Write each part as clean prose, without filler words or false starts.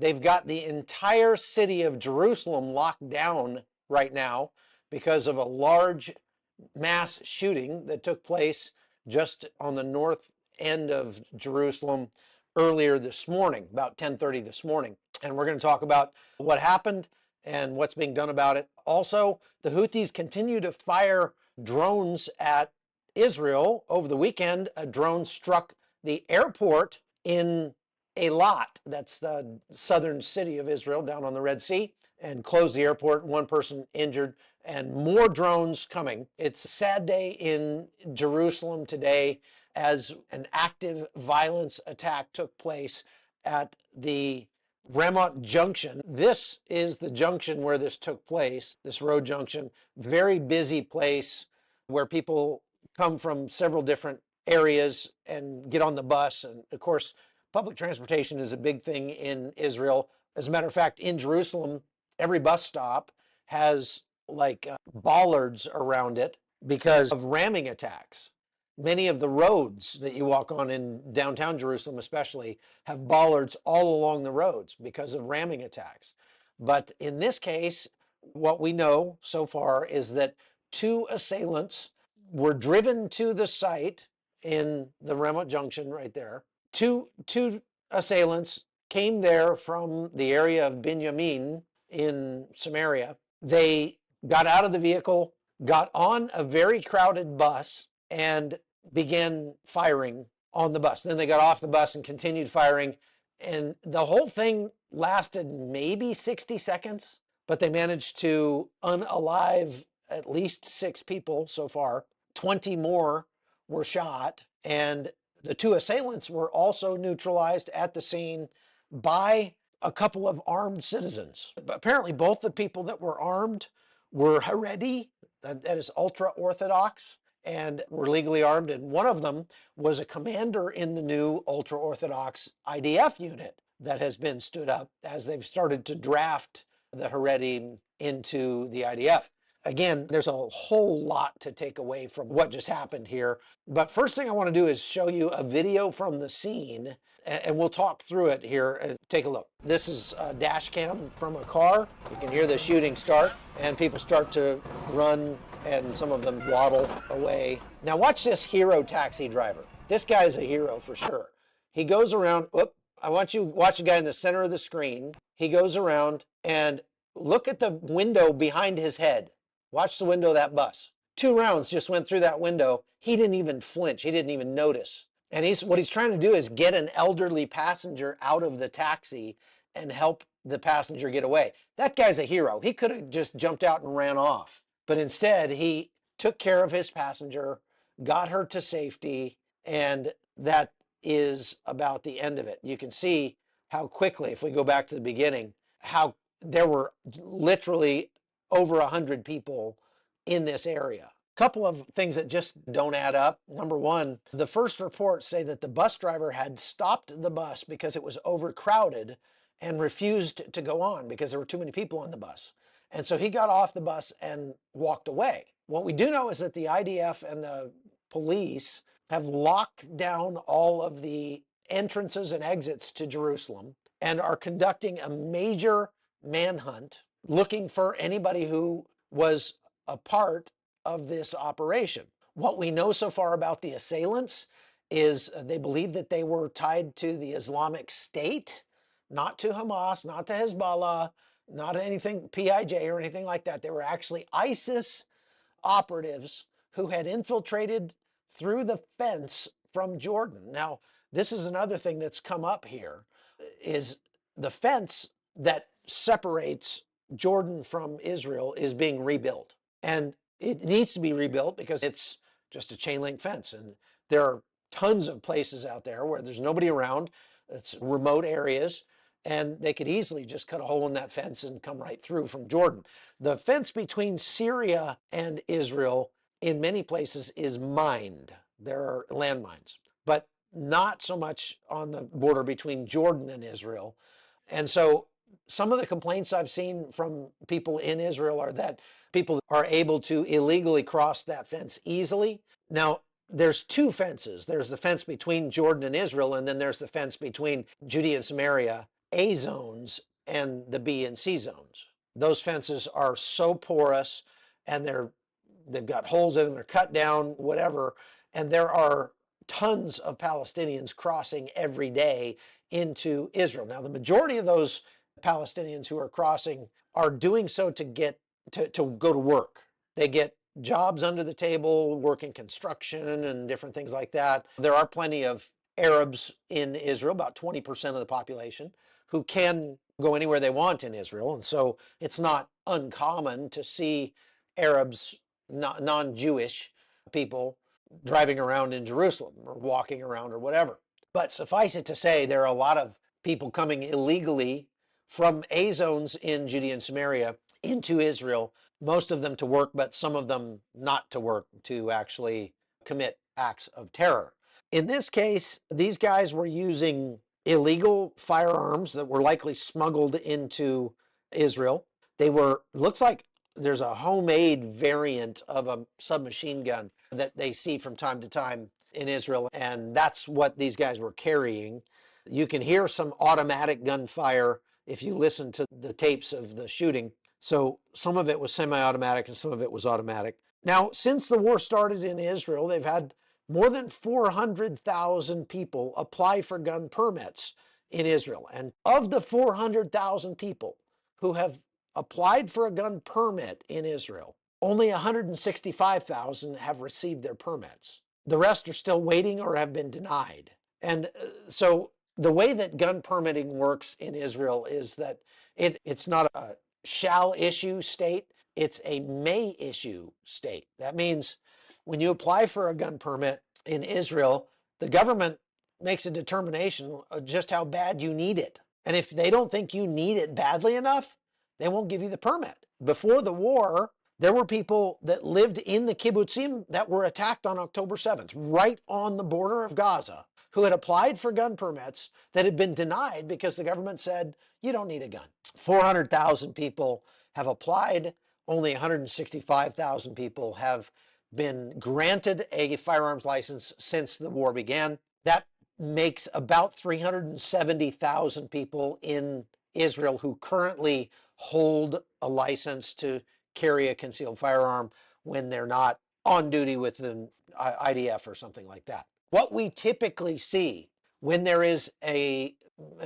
They've got the entire city of Jerusalem locked down right now because of a large mass shooting that took place just on the north end of Jerusalem earlier this morning, about 10:30 this morning. And we're going to talk about what happened and what's being done about it. Also, the Houthis continue to fire drones at Israel. Over the weekend, a drone struck the airport in Eilat, that's the southern city of Israel down on the Red Sea, and closed the airport. One person injured, and more drones coming. It's a sad day in Jerusalem today as an active violence attack took place at the Ramat Junction. This is the junction where this took place, this road junction. Very busy place where people come from several different areas and get on the bus. And of course, public transportation is a big thing in Israel. As a matter of fact, in Jerusalem, every bus stop has like bollards around it because of ramming attacks. Many of the roads that you walk on in downtown Jerusalem especially have bollards all along the roads because of ramming attacks. But in this case, what we know so far is that two assailants were driven to the site in the Ramat Junction right there. Two assailants came there from the area of Binyamin in Samaria. They got out of the vehicle, got on a very crowded bus, and began firing on the bus. Then they got off the bus and continued firing. And the whole thing lasted maybe 60 seconds, but they managed to unalive at least 6 people so far. 20 more were shot, and the two assailants were also neutralized at the scene by a couple of armed citizens. But apparently both the people that were armed were Haredi, that is ultra-Orthodox, and were legally armed. And one of them was a commander in the new ultra-Orthodox IDF unit that has been stood up as they've started to draft the Haredi into the IDF. Again, there's a whole lot to take away from what just happened here. But first thing I want to do is show you a video from the scene, and we'll talk through it here. Take a look. This is a dash cam from a car. You can hear the shooting start, and people start to run, and some of them waddle away. Now watch this hero taxi driver. This guy's a hero for sure. He goes around, I want you to watch the guy in the center of the screen. He goes around and look at the window behind his head. Watch the window of that bus. 2 rounds just went through that window. He didn't even flinch. He didn't even notice. And what he's trying to do is get an elderly passenger out of the taxi and help the passenger get away. That guy's a hero. He could have just jumped out and ran off. But instead, he took care of his passenger, got her to safety, and that is about the end of it. You can see how quickly, if we go back to the beginning, how there were literally over 100 people in this area. Couple of things that just don't add up. Number one, the first reports say that the bus driver had stopped the bus because it was overcrowded and refused to go on because there were too many people on the bus. And so he got off the bus and walked away. What we do know is that the IDF and the police have locked down all of the entrances and exits to Jerusalem and are conducting a major manhunt looking for anybody who was a part of this operation. What we know so far about the assailants is they believe that they were tied to the Islamic State, not to Hamas, not to Hezbollah, not anything PIJ or anything like that. They were actually ISIS operatives who had infiltrated through the fence from Jordan. Now, this is another thing that's come up here, is the fence that separates Jordan from Israel is being rebuilt. And it needs to be rebuilt because it's just a chain link fence. And there are tons of places out there where there's nobody around. It's remote areas. And they could easily just cut a hole in that fence and come right through from Jordan. The fence between Syria and Israel in many places is mined. There are landmines, but not so much on the border between Jordan and Israel. And so some of the complaints I've seen from people in Israel are that people are able to illegally cross that fence easily. Now, there's 2 fences. There's the fence between Jordan and Israel, and then there's the fence between Judea and Samaria A zones and the B and C zones. Those fences are so porous, and they've got holes in them, they're cut down, whatever, and there are tons of Palestinians crossing every day into Israel. Now, the majority of those Palestinians who are crossing are doing so to get to go to work. They get jobs under the table, working construction and different things like that. There are plenty of Arabs in Israel, about 20% of the population, who can go anywhere they want in Israel. And so it's not uncommon to see Arabs, non-Jewish people, driving around in Jerusalem or walking around or whatever. But suffice it to say, there are a lot of people coming illegally from A zones in Judea and Samaria into Israel, most of them to work, but some of them not to work, to actually commit acts of terror. In this case, these guys were using illegal firearms that were likely smuggled into Israel. Looks like there's a homemade variant of a submachine gun that they see from time to time in Israel, and that's what these guys were carrying. You can hear some automatic gunfire if you listen to the tapes of the shooting. So some of it was semi-automatic and some of it was automatic. Now, since the war started in Israel, they've had more than 400,000 people apply for gun permits in Israel. And of the 400,000 people who have applied for a gun permit in Israel, only 165,000 have received their permits. The rest are still waiting or have been denied. And so the way that gun permitting works in Israel is that it's not a shall issue state, it's a may issue state. That means when you apply for a gun permit in Israel, the government makes a determination of just how bad you need it. And if they don't think you need it badly enough, they won't give you the permit. Before the war, there were people that lived in the kibbutzim that were attacked on October 7th, right on the border of Gaza, who had applied for gun permits that had been denied because the government said, you don't need a gun. 400,000 people have applied. Only 165,000 people have been granted a firearms license since the war began. That makes about 370,000 people in Israel who currently hold a license to carry a concealed firearm when they're not on duty with an IDF or something like that. What we typically see when there is an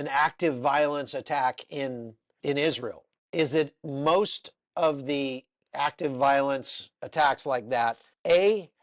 active violence attack in Israel is that most of the active violence attacks like that,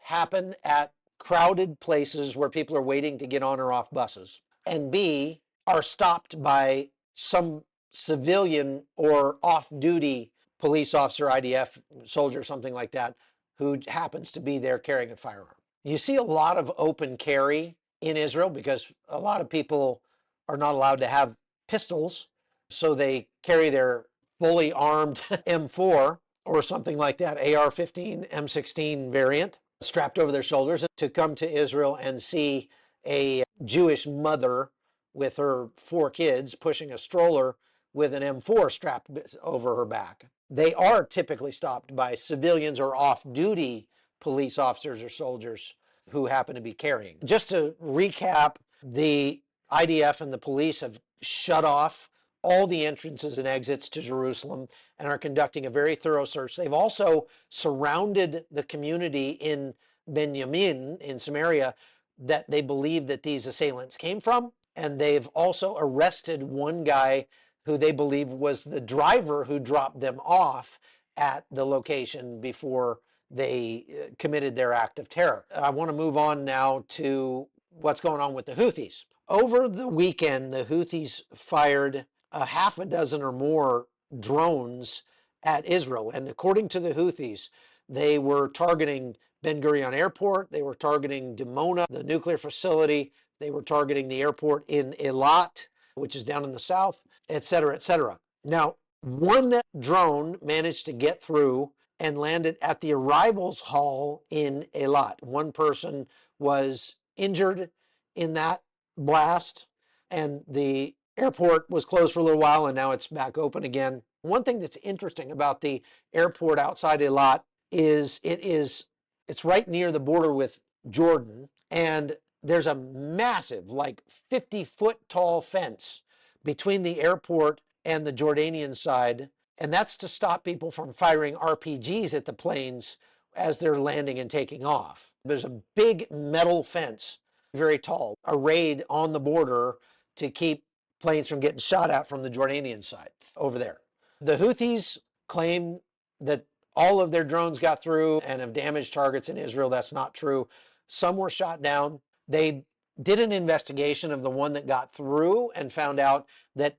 happen at crowded places where people are waiting to get on or off buses, and B, are stopped by some civilian or off-duty police officer, IDF soldier, something like that, who happens to be there carrying a firearm. You see a lot of open carry in Israel because a lot of people are not allowed to have pistols, so they carry their fully armed M4 or something like that, AR-15, M16 variant, strapped over their shoulders to come to Israel and see a Jewish mother with her 4 kids pushing a stroller with an M4 strapped over her back. They are typically stopped by civilians or off-duty police officers or soldiers who happen to be carrying. Just to recap, the IDF and the police have shut off all the entrances and exits to Jerusalem and are conducting a very thorough search. They've also surrounded the community in Benjamin, in Samaria, that they believe that these assailants came from. And they've also arrested one guy who they believe was the driver who dropped them off at the location before they committed their act of terror. I want to move on now to what's going on with the Houthis. Over the weekend, the Houthis fired a half a dozen or more drones at Israel. And according to the Houthis, they were targeting Ben Gurion Airport, they were targeting Dimona, the nuclear facility, they were targeting the airport in Eilat, which is down in the south, et cetera, et cetera. Now, one drone managed to get through and landed at the arrivals hall in Eilat. One person was injured in that blast, and the airport was closed for a little while, and now it's back open again. One thing that's interesting about the airport outside Eilat is it's right near the border with Jordan, and there's a massive, like 50-foot tall fence between the airport and the Jordanian side, and that's to stop people from firing RPGs at the planes as they're landing and taking off. There's a big metal fence, very tall, arrayed on the border to keep planes from getting shot at from the Jordanian side over there. The Houthis claim that all of their drones got through and have damaged targets in Israel. That's not true. Some were shot down. They did an investigation of the one that got through and found out that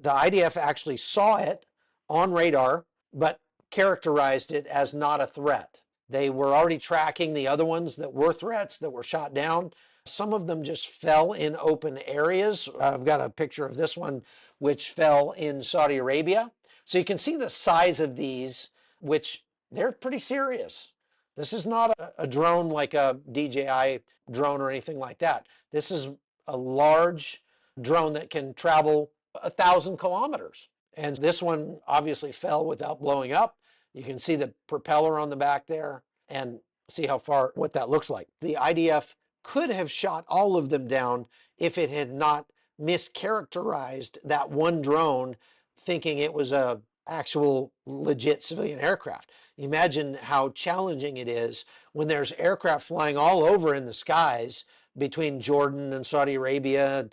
the IDF actually saw it on radar, but characterized it as not a threat. They were already tracking the other ones that were threats that were shot down. Some of them just fell in open areas. I've got a picture of this one, which fell in Saudi Arabia. So you can see the size of these, which they're pretty serious. This is not a drone like a DJI drone or anything like that. This is a large drone that can travel 1,000 kilometers. And this one obviously fell without blowing up. You can see the propeller on the back there and see how far, what that looks like. The IDF could have shot all of them down if it had not mischaracterized that one drone, thinking it was a actual legit civilian aircraft. Imagine how challenging it is when there's aircraft flying all over in the skies between Jordan and Saudi Arabia,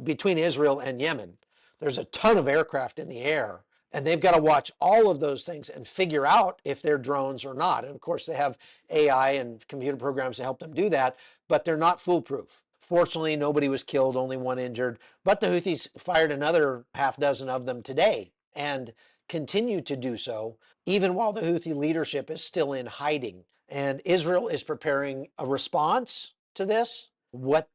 between Israel and Yemen. There's a ton of aircraft in the air, and they've got to watch all of those things and figure out if they're drones or not. And of course, they have AI and computer programs to help them do that, but they're not foolproof. Fortunately, nobody was killed, only one injured, but the Houthis fired another half dozen of them today and continue to do so, even while the Houthi leadership is still in hiding. And Israel is preparing a response to this, what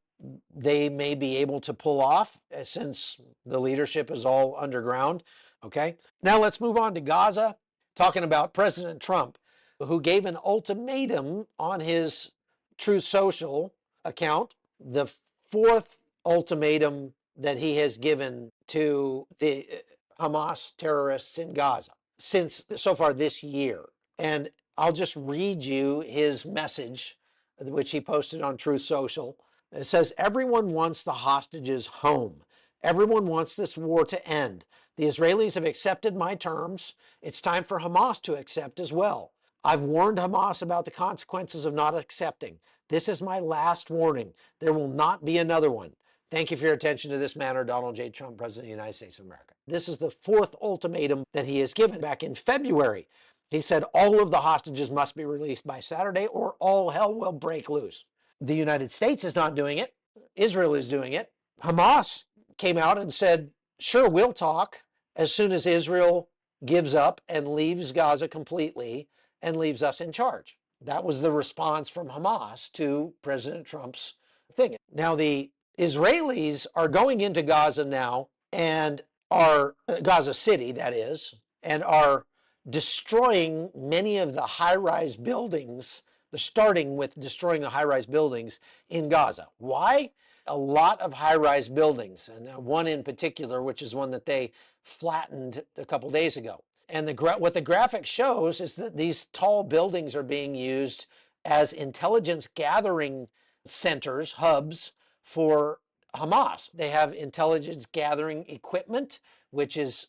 they may be able to pull off since the leadership is all underground. Okay, now let's move on to Gaza, talking about President Trump, who gave an ultimatum on his Truth Social account, the fourth ultimatum that he has given to the Hamas terrorists in Gaza since so far this year. And I'll just read you his message, which he posted on Truth Social. It says, "Everyone wants the hostages home. Everyone wants this war to end. The Israelis have accepted my terms. It's time for Hamas to accept as well. I've warned Hamas about the consequences of not accepting. This is my last warning. There will not be another one. Thank you for your attention to this matter, Donald J. Trump, President of the United States of America." This is the fourth ultimatum that he has given. Back in February, he said all of the hostages must be released by Saturday or all hell will break loose. The United States is not doing it. Israel is doing it. Hamas came out and said, sure, we'll talk as soon as Israel gives up and leaves Gaza completely and leaves us in charge. That was the response from Hamas to President Trump's thing. Now, the Israelis are going into Gaza now and are, Gaza City, that is, and are destroying many of the high-rise buildings. They're starting with destroying the high-rise buildings in Gaza. Why? A lot of high-rise buildings, and one in particular, which is one that they flattened a couple days ago. And what the graphic shows is that these tall buildings are being used as intelligence gathering centers, hubs, for Hamas. They have intelligence gathering equipment, which is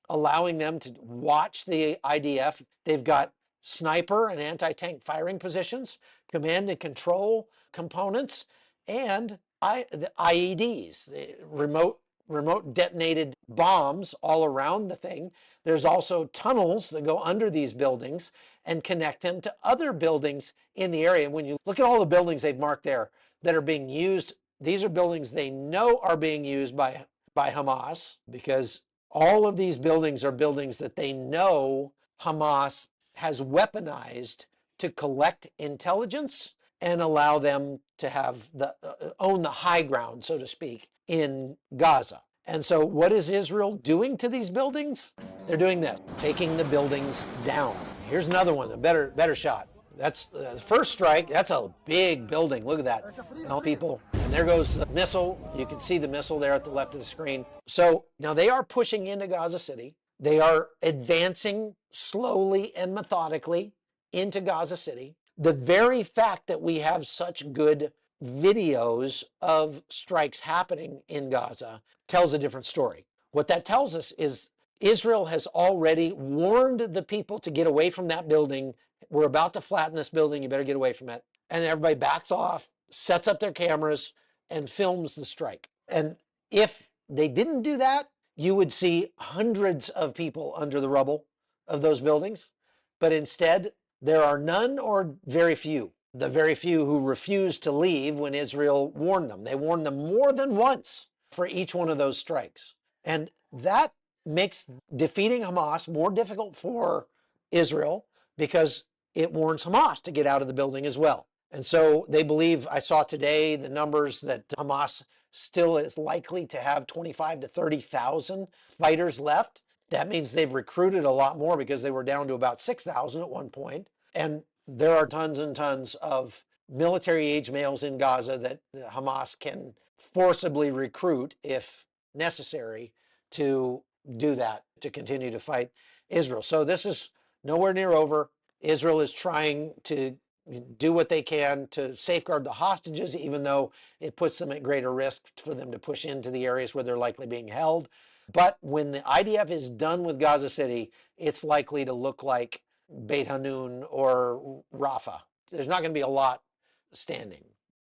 allowing them to watch the IDF. They've got sniper and anti-tank firing positions, command and control components, and the IEDs, the remote detonated bombs all around the thing. There's also tunnels that go under these buildings and connect them to other buildings in the area. And when you look at all the buildings they've marked there that are being used, these are buildings they know are being used by Hamas, because all of these buildings are buildings that they know Hamas has weaponized to collect intelligence and allow them to have own the high ground, so to speak, in Gaza. And so what is Israel doing to these buildings? They're doing this, taking the buildings down. Here's another one, a better shot. That's the first strike. That's a big building. Look at that. And all people. And there goes the missile. You can see the missile there at the left of the screen. So now they are pushing into Gaza City. They are advancing slowly and methodically into Gaza City. The very fact that we have such good videos of strikes happening in Gaza tells a different story. What that tells us is Israel has already warned the people to get away from that building. We're about to flatten this building. You better get away from it. And everybody backs off, sets up their cameras, and films the strike. And if they didn't do that, you would see hundreds of people under the rubble of those buildings. But instead, there are none or very few. The very few who refused to leave when Israel warned them. They warned them more than once for each one of those strikes. And that makes defeating Hamas more difficult for Israel because it warns Hamas to get out of the building as well. And so they believe, I saw today the numbers that Hamas still is likely to have 25 to 30,000 fighters left. That means they've recruited a lot more because they were down to about 6,000 at one point. And there are tons and tons of military age males in Gaza that Hamas can forcibly recruit if necessary to do that, to continue to fight Israel. So this is nowhere near over. Israel is trying to do what they can to safeguard the hostages, even though it puts them at greater risk for them to push into the areas where they're likely being held. But when the IDF is done with Gaza City, it's likely to look like Beit Hanun or Rafah. There's not going to be a lot standing.